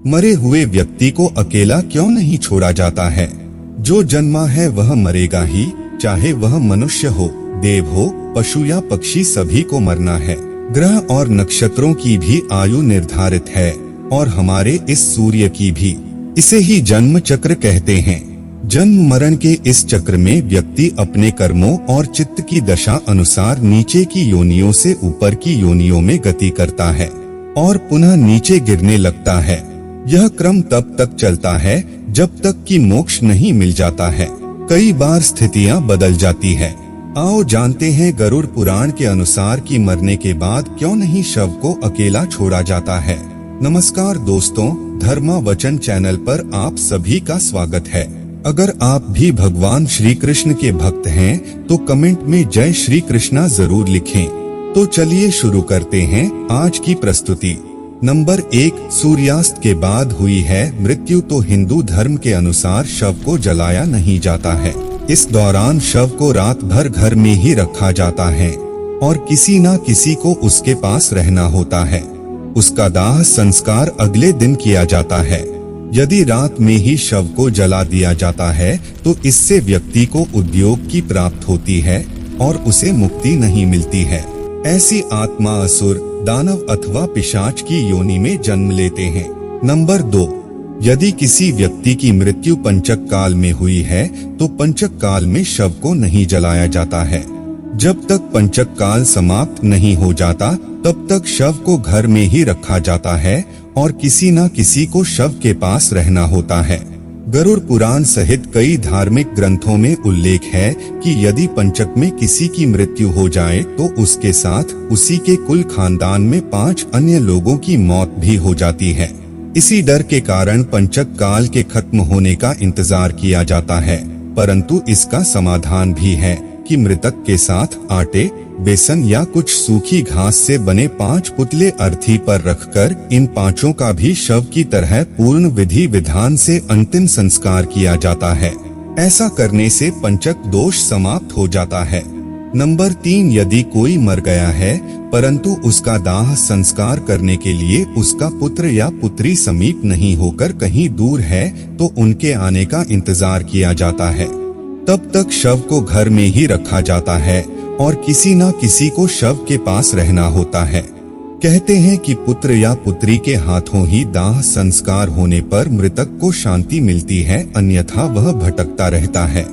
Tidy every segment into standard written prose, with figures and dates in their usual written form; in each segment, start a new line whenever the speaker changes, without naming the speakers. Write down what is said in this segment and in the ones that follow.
मरे हुए व्यक्ति को अकेला क्यों नहीं छोड़ा जाता है? जो जन्मा है वह मरेगा ही, चाहे वह मनुष्य हो, देव हो, पशु या पक्षी, सभी को मरना है। ग्रह और नक्षत्रों की भी आयु निर्धारित है और हमारे इस सूर्य की भी। इसे ही जन्म चक्र कहते हैं। जन्म मरण के इस चक्र में व्यक्ति अपने कर्मों और चित्त की दशा अनुसार नीचे की योनियों से ऊपर की योनियों में गति करता है और पुनः नीचे गिरने लगता है। यह क्रम तब तक चलता है जब तक कि मोक्ष नहीं मिल जाता है। कई बार स्थितियां बदल जाती है। आओ जानते हैं गरुड़ पुराण के अनुसार कि मरने के बाद क्यों नहीं शव को अकेला छोड़ा जाता है। नमस्कार दोस्तों, धर्मा वचन चैनल पर आप सभी का स्वागत है। अगर आप भी भगवान श्री कृष्ण के भक्त हैं तो कमेंट में जय श्री कृष्णा जरूर लिखें। तो चलिए शुरू करते हैं आज की प्रस्तुति। नंबर 1, सूर्यास्त के बाद हुई है मृत्यु तो हिंदू धर्म के अनुसार शव को जलाया नहीं जाता है। इस दौरान शव को रात भर घर में ही रखा जाता है और किसी न किसी को उसके पास रहना होता है। उसका दाह संस्कार अगले दिन किया जाता है। यदि रात में ही शव को जला दिया जाता है तो इससे व्यक्ति को उद्योग की प्राप्ति होती है और उसे मुक्ति नहीं मिलती है। ऐसी आत्मा असुर, दानव अथवा पिशाच की योनि में जन्म लेते हैं। नंबर 2, यदि किसी व्यक्ति की मृत्यु पंचक काल में हुई है तो पंचक काल में शव को नहीं जलाया जाता है। जब तक पंचक काल समाप्त नहीं हो जाता तब तक शव को घर में ही रखा जाता है और किसी न किसी को शव के पास रहना होता है। गरुड़ पुराण सहित कई धार्मिक ग्रंथों में उल्लेख है कि यदि पंचक में किसी की मृत्यु हो जाए तो उसके साथ उसी के कुल खानदान में 5 अन्य लोगों की मौत भी हो जाती है। इसी डर के कारण पंचक काल के खत्म होने का इंतजार किया जाता है, परंतु इसका समाधान भी है कि मृतक के साथ आटे, बेसन या कुछ सूखी घास से बने 5 पुतले अर्थी पर रखकर इन 5 का भी शव की तरह पूर्ण विधि विधान से अंतिम संस्कार किया जाता है। ऐसा करने से पंचक दोष समाप्त हो जाता है। नंबर 3, यदि कोई मर गया है परंतु उसका दाह संस्कार करने के लिए उसका पुत्र या पुत्री समीप नहीं होकर कहीं दूर है तो उनके आने का इंतजार किया जाता है। तब तक शव को घर में ही रखा जाता है और किसी न किसी को शव के पास रहना होता है। कहते हैं कि पुत्र या पुत्री के हाथों ही दाह संस्कार होने पर मृतक को शांति मिलती है, अन्यथा वह भटकता रहता है।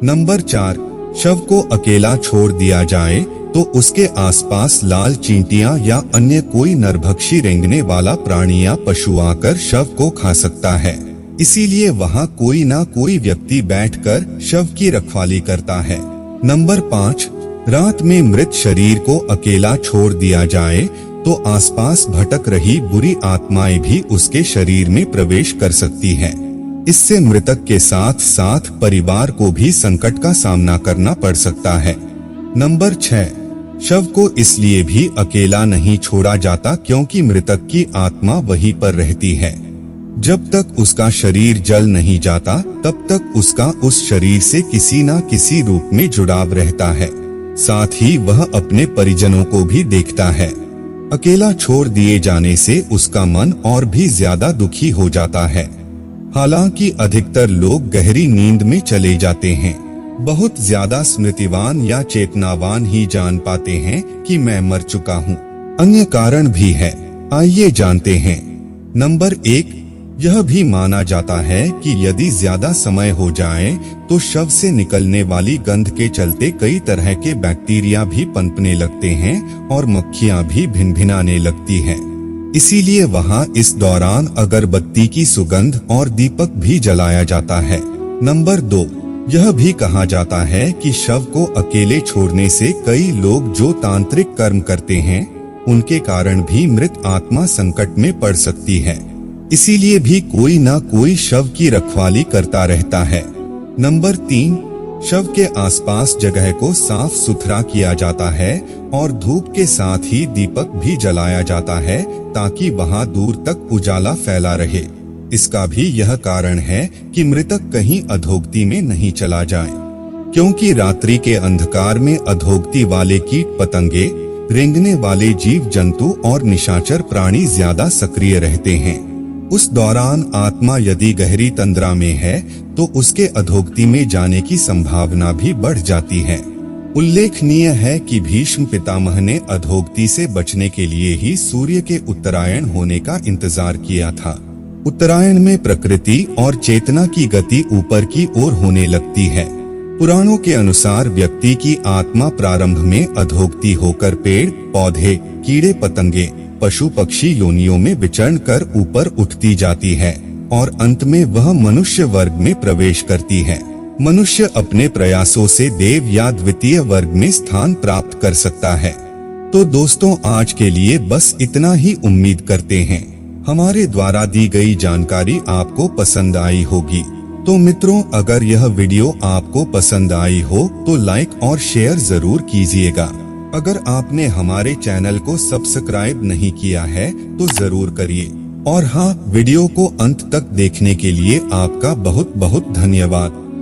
नंबर 4, शव को अकेला छोड़ दिया जाए तो उसके आसपास लाल चींटियां या अन्य कोई नरभक्षी रेंगने वाला प्राणी या पशु आकर शव को खा सकता है। इसीलिए वहां कोई ना कोई व्यक्ति बैठकर शव की रखवाली करता है। नंबर 5, रात में मृत शरीर को अकेला छोड़ दिया जाए तो आसपास भटक रही बुरी आत्माएं भी उसके शरीर में प्रवेश कर सकती हैं। इससे मृतक के साथ साथ परिवार को भी संकट का सामना करना पड़ सकता है। नंबर 6, शव को इसलिए भी अकेला नहीं छोड़ा जाता क्योंकि मृतक की आत्मा वहीं पर रहती है। जब तक उसका शरीर जल नहीं जाता तब तक उसका उस शरीर से किसी न किसी रूप में जुड़ाव रहता है। साथ ही वह अपने परिजनों को भी देखता है। अकेला छोड़ दिए जाने से उसका मन और भी ज्यादा दुखी हो जाता है। हालांकि अधिकतर लोग गहरी नींद में चले जाते हैं। बहुत ज्यादा स्मृतिवान या चेतनावान ही जान पाते हैं कि मैं मर चुका हूँ। अन्य कारण भी है, आइए जानते हैं। नंबर 1, यह भी माना जाता है कि यदि ज्यादा समय हो जाए तो शव से निकलने वाली गंध के चलते कई तरह के बैक्टीरिया भी पनपने लगते हैं और मक्खियां भी भिनभिनाने लगती हैं। इसीलिए वहां इस दौरान अगरबत्ती की सुगंध और दीपक भी जलाया जाता है। नंबर 2, यह भी कहा जाता है कि शव को अकेले छोड़ने से कई लोग जो तांत्रिक कर्म करते हैं उनके कारण भी मृत आत्मा संकट में पड़ सकती है। इसीलिए भी कोई ना कोई शव की रखवाली करता रहता है। नंबर 3, शव के आसपास जगह को साफ सुथरा किया जाता है और धूप के साथ ही दीपक भी जलाया जाता है ताकि वहां दूर तक उजाला फैला रहे। इसका भी यह कारण है कि मृतक कहीं अधोगति में नहीं चला जाए, क्योंकि रात्रि के अंधकार में अधोगति वाले कीट पतंगे, रेंगने वाले जीव जंतु और निशाचर प्राणी ज्यादा सक्रिय रहते हैं। उस दौरान आत्मा यदि गहरी तंद्रा में है तो उसके अधोगति में जाने की संभावना भी बढ़ जाती है। उल्लेखनीय है कि भीष्म पितामह ने अधोगति से बचने के लिए ही सूर्य के उत्तरायण होने का इंतजार किया था। उत्तरायण में प्रकृति और चेतना की गति ऊपर की ओर होने लगती है। पुराणों के अनुसार व्यक्ति की आत्मा प्रारंभ में अधोगति होकर पेड़ पौधे कीड़े पतंगे पशु पक्षी योनियों में विचरण कर ऊपर उठती जाती है और अंत में वह मनुष्य वर्ग में प्रवेश करती है। मनुष्य अपने प्रयासों से देव या द्वितीय वर्ग में स्थान प्राप्त कर सकता है। तो दोस्तों, आज के लिए बस इतना ही। उम्मीद करते हैं हमारे द्वारा दी गई जानकारी आपको पसंद आई होगी। तो मित्रों, अगर यह वीडियो आपको पसंद आई हो तो लाइक और शेयर जरूर कीजिएगा। अगर आपने हमारे चैनल को सब्सक्राइब नहीं किया है तो जरूर करिए। और हाँ, वीडियो को अंत तक देखने के लिए आपका बहुत बहुत धन्यवाद।